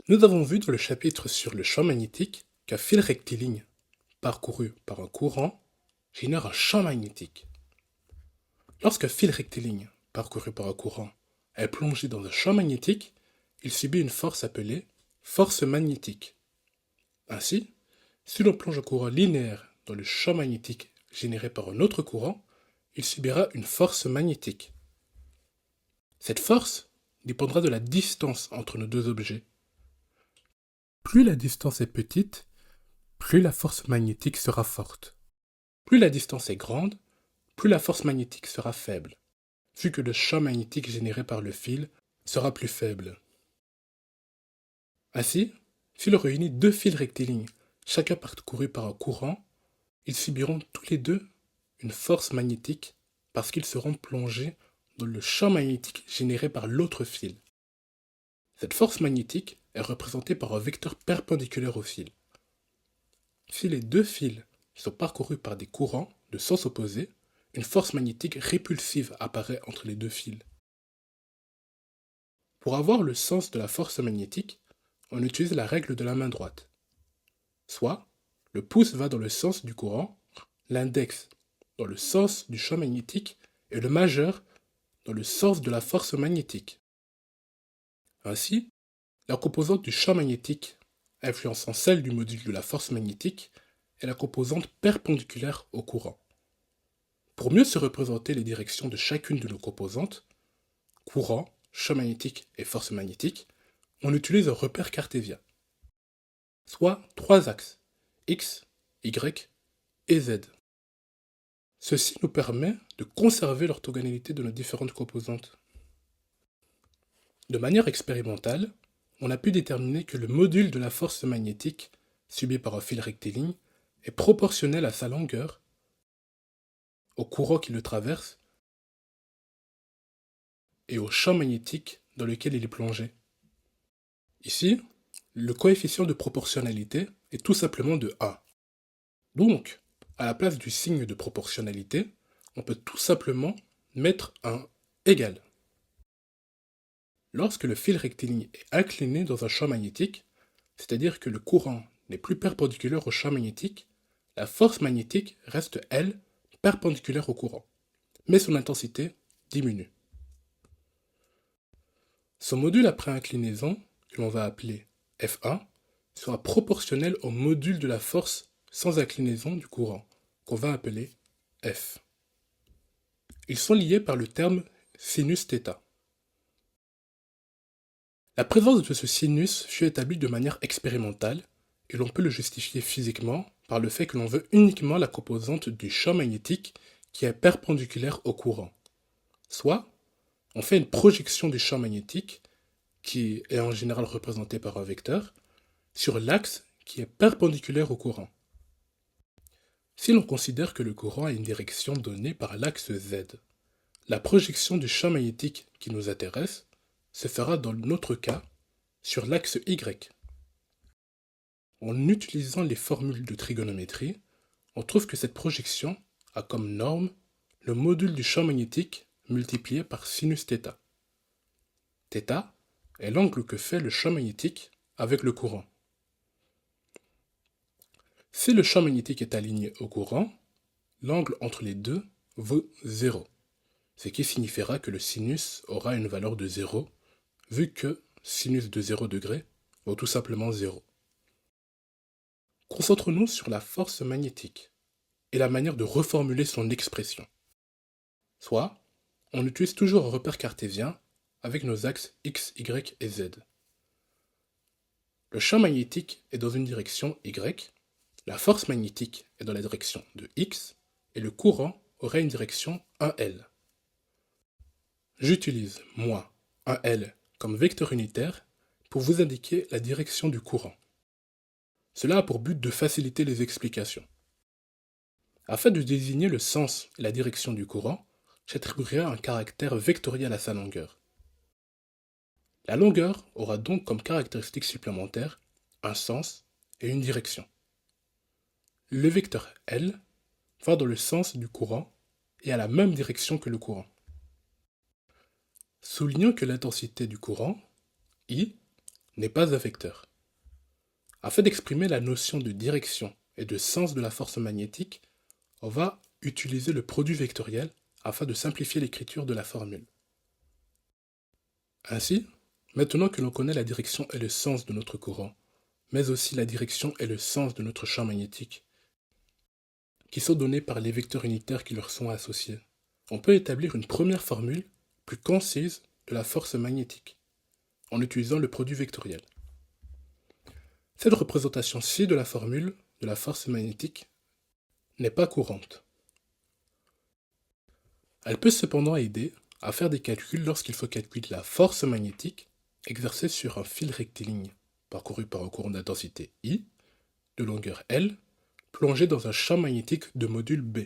Nous avons vu dans le chapitre sur le champ magnétique qu'un fil rectiligne parcouru par un courant génère un champ magnétique. Lorsqu'un fil rectiligne parcouru par un courant est plongé dans un champ magnétique, il subit une force appelée force magnétique. Ainsi, si l'on plonge un courant linéaire dans le champ magnétique généré par un autre courant, il subira une force magnétique. Cette force dépendra de la distance entre nos deux objets. Plus la distance est petite, plus la force magnétique sera forte. Plus la distance est grande, plus la force magnétique sera faible, vu que le champ magnétique généré par le fil sera plus faible. Ainsi, si l'on réunit deux fils rectilignes, chacun parcouru par un courant, ils subiront tous les deux une force magnétique parce qu'ils seront plongés dans le champ magnétique généré par l'autre fil. Cette force magnétique est représentée par un vecteur perpendiculaire au fil. Si les deux fils sont parcourus par des courants de sens opposés, une force magnétique répulsive apparaît entre les deux fils. Pour avoir le sens de la force magnétique, on utilise la règle de la main droite. Soit, le pouce va dans le sens du courant, l'index dans le sens du champ magnétique et le majeur dans le sens de la force magnétique. Ainsi, la composante du champ magnétique influençant celle du module de la force magnétique est la composante perpendiculaire au courant. Pour mieux se représenter les directions de chacune de nos composantes, courant, champ magnétique et force magnétique, on utilise un repère cartésien, soit trois axes, X, Y et Z. Ceci nous permet de conserver l'orthogonalité de nos différentes composantes. De manière expérimentale, on a pu déterminer que le module de la force magnétique subi par un fil rectiligne est proportionnel à sa longueur, au courant qui le traverse et au champ magnétique dans lequel il est plongé. Ici, le coefficient de proportionnalité est tout simplement de 1. Donc, à la place du signe de proportionnalité, on peut tout simplement mettre un égal. Lorsque le fil rectiligne est incliné dans un champ magnétique, c'est-à-dire que le courant n'est plus perpendiculaire au champ magnétique, la force magnétique reste, elle, perpendiculaire au courant, mais son intensité diminue. Son module après inclinaison, que l'on va appeler F1, sera proportionnel au module de la force sans inclinaison du courant, qu'on va appeler F. Ils sont liés par le terme sinus θ. La présence de ce sinus fut établie de manière expérimentale et l'on peut le justifier physiquement par le fait que l'on veut uniquement la composante du champ magnétique qui est perpendiculaire au courant. Soit, on fait une projection du champ magnétique, qui est en général représenté par un vecteur, sur l'axe qui est perpendiculaire au courant. Si l'on considère que le courant a une direction donnée par l'axe Z, la projection du champ magnétique qui nous intéresse se fera dans notre cas sur l'axe Y. En utilisant les formules de trigonométrie, on trouve que cette projection a comme norme le module du champ magnétique multiplié par sinus θ. Θ est l'angle que fait le champ magnétique avec le courant. Si le champ magnétique est aligné au courant, l'angle entre les deux vaut 0, ce qui signifiera que le sinus aura une valeur de 0, vu que sinus de 0 degré vaut tout simplement 0. Concentrons-nous sur la force magnétique et la manière de reformuler son expression. Soit, on utilise toujours un repère cartésien avec nos axes X, Y et Z. Le champ magnétique est dans une direction Y, la force magnétique est dans la direction de X et le courant aurait une direction 1L. J'utilise, moi, 1L comme vecteur unitaire pour vous indiquer la direction du courant. Cela a pour but de faciliter les explications. Afin de désigner le sens et la direction du courant, j'attribuerai un caractère vectoriel à sa longueur. La longueur aura donc comme caractéristique supplémentaire un sens et une direction. Le vecteur L va dans le sens du courant et a la même direction que le courant. Soulignons que l'intensité du courant, I, n'est pas un vecteur. Afin d'exprimer la notion de direction et de sens de la force magnétique, on va utiliser le produit vectoriel afin de simplifier l'écriture de la formule. Ainsi, maintenant que l'on connaît la direction et le sens de notre courant, mais aussi la direction et le sens de notre champ magnétique, qui sont donnés par les vecteurs unitaires qui leur sont associés, on peut établir une première formule plus concise de la force magnétique, en utilisant le produit vectoriel. Cette représentation-ci de la formule de la force magnétique n'est pas courante. Elle peut cependant aider à faire des calculs lorsqu'il faut calculer la force magnétique exercée sur un fil rectiligne parcouru par un courant d'intensité I, de longueur L, plongé dans un champ magnétique de module B.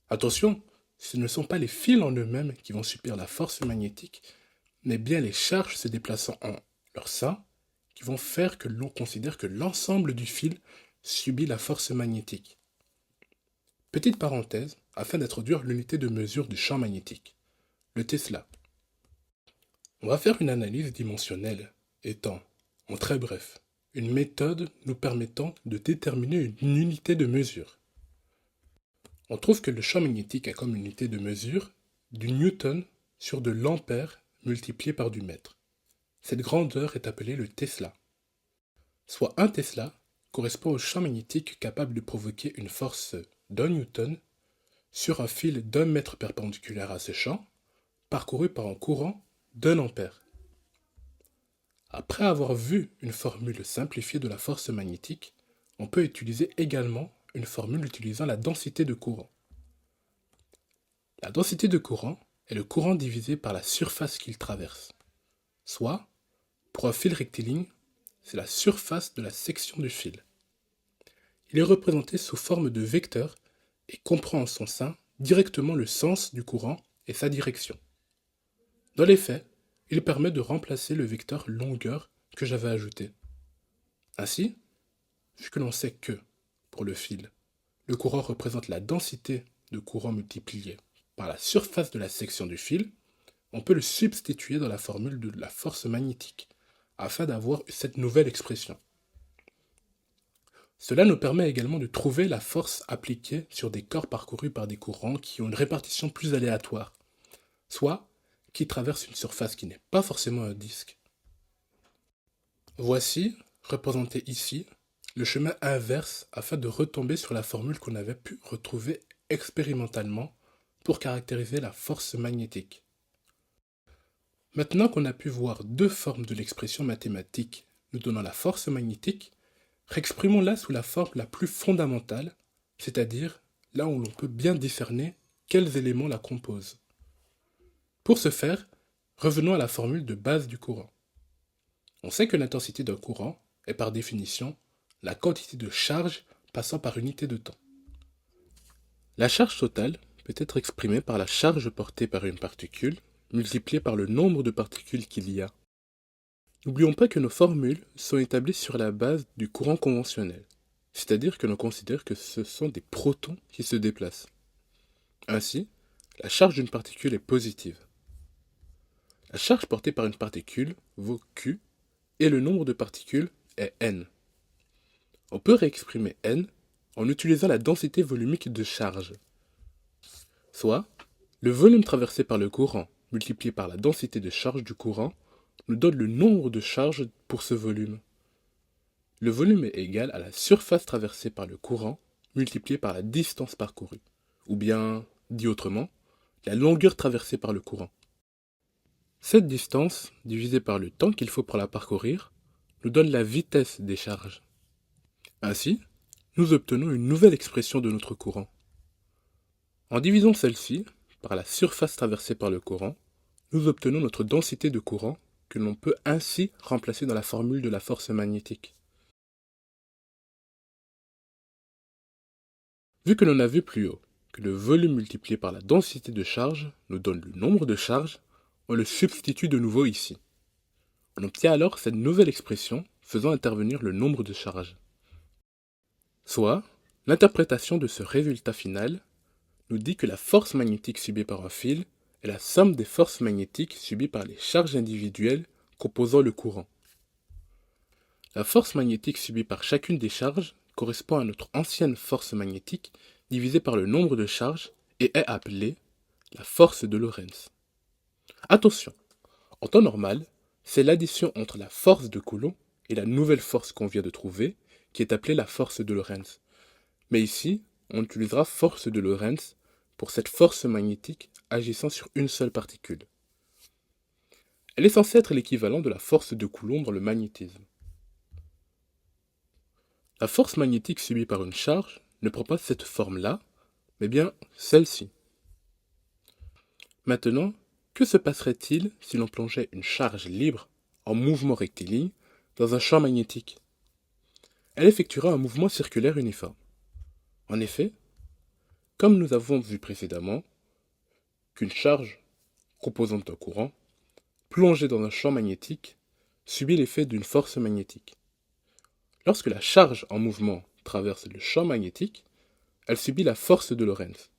Attention, ce ne sont pas les fils en eux-mêmes qui vont subir la force magnétique, mais bien les charges se déplaçant en leur sein qui vont faire que l'on considère que l'ensemble du fil subit la force magnétique. Petite parenthèse, afin d'introduire l'unité de mesure du champ magnétique, le Tesla. On va faire une analyse dimensionnelle, étant, en très bref, une méthode nous permettant de déterminer une unité de mesure. On trouve que le champ magnétique a comme unité de mesure du newton sur de l'ampère multiplié par du mètre. Cette grandeur est appelée le Tesla. Soit 1 Tesla correspond au champ magnétique capable de provoquer une force d'1 newton sur un fil d'1 mètre perpendiculaire à ce champ, parcouru par un courant d'1 ampère. Après avoir vu une formule simplifiée de la force magnétique, on peut utiliser également une formule utilisant la densité de courant. La densité de courant est le courant divisé par la surface qu'il traverse. Soit, pour un fil rectiligne, c'est la surface de la section du fil. Il est représenté sous forme de vecteur et comprend en son sein directement le sens du courant et sa direction. Dans les faits, il permet de remplacer le vecteur longueur que j'avais ajouté. Ainsi, vu que l'on sait que, pour le fil, le courant représente la densité de courant multipliée par la surface de la section du fil, on peut le substituer dans la formule de la force magnétique, afin d'avoir cette nouvelle expression. Cela nous permet également de trouver la force appliquée sur des corps parcourus par des courants qui ont une répartition plus aléatoire, soit qui traversent une surface qui n'est pas forcément un disque. Voici, représenté ici, le chemin inverse afin de retomber sur la formule qu'on avait pu retrouver expérimentalement pour caractériser la force magnétique. Maintenant qu'on a pu voir deux formes de l'expression mathématique nous donnant la force magnétique, réexprimons-la sous la forme la plus fondamentale, c'est-à-dire là où l'on peut bien discerner quels éléments la composent. Pour ce faire, revenons à la formule de base du courant. On sait que l'intensité d'un courant est par définition la quantité de charge passant par unité de temps. La charge totale peut être exprimée par la charge portée par une particule multipliée par le nombre de particules qu'il y a. N'oublions pas que nos formules sont établies sur la base du courant conventionnel, c'est-à-dire que l'on considère que ce sont des protons qui se déplacent. Ainsi, la charge d'une particule est positive. La charge portée par une particule vaut Q et le nombre de particules est N. On peut réexprimer N en utilisant la densité volumique de charge, soit le volume traversé par le courant multiplié par la densité de charge du courant nous donne le nombre de charges pour ce volume. Le volume est égal à la surface traversée par le courant multiplié par la distance parcourue, ou bien, dit autrement, la longueur traversée par le courant. Cette distance, divisée par le temps qu'il faut pour la parcourir, nous donne la vitesse des charges. Ainsi, nous obtenons une nouvelle expression de notre courant. En divisant celle-ci par la surface traversée par le courant, nous obtenons notre densité de courant que l'on peut ainsi remplacer dans la formule de la force magnétique. Vu que l'on a vu plus haut que le volume multiplié par la densité de charge nous donne le nombre de charges, on le substitue de nouveau ici. On obtient alors cette nouvelle expression faisant intervenir le nombre de charges. Soit, l'interprétation de ce résultat final nous dit que la force magnétique subie par un fil est la somme des forces magnétiques subies par les charges individuelles composant le courant. La force magnétique subie par chacune des charges correspond à notre ancienne force magnétique divisée par le nombre de charges et est appelée la force de Lorentz. Attention, en temps normal, c'est l'addition entre la force de Coulomb et la nouvelle force qu'on vient de trouver qui est appelée la force de Lorentz. Mais ici, on utilisera force de Lorentz pour cette force magnétique agissant sur une seule particule. Elle est censée être l'équivalent de la force de Coulomb dans le magnétisme. La force magnétique subie par une charge ne prend pas cette forme-là, mais bien celle-ci. Maintenant, que se passerait-il si l'on plongeait une charge libre en mouvement rectiligne dans un champ magnétique? Elle effectuera un mouvement circulaire uniforme. En effet, comme nous avons vu précédemment, qu'une charge composante d'un courant plongée dans un champ magnétique subit l'effet d'une force magnétique. Lorsque la charge en mouvement traverse le champ magnétique, elle subit la force de Lorentz,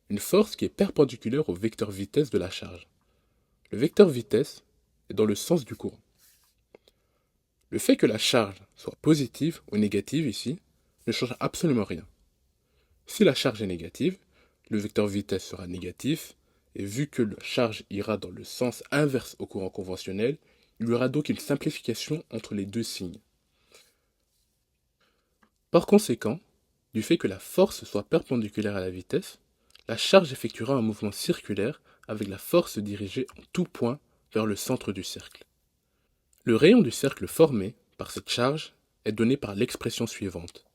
une force qui est perpendiculaire au vecteur vitesse de la charge. Le vecteur vitesse est dans le sens du courant. Le fait que la charge soit positive ou négative ici ne change absolument rien. Si la charge est négative, le vecteur vitesse sera négatif, et vu que la charge ira dans le sens inverse au courant conventionnel, il y aura donc une simplification entre les deux signes. Par conséquent, du fait que la force soit perpendiculaire à la vitesse, la charge effectuera un mouvement circulaire avec la force dirigée en tout point vers le centre du cercle. Le rayon du cercle formé par cette charge est donné par l'expression suivante.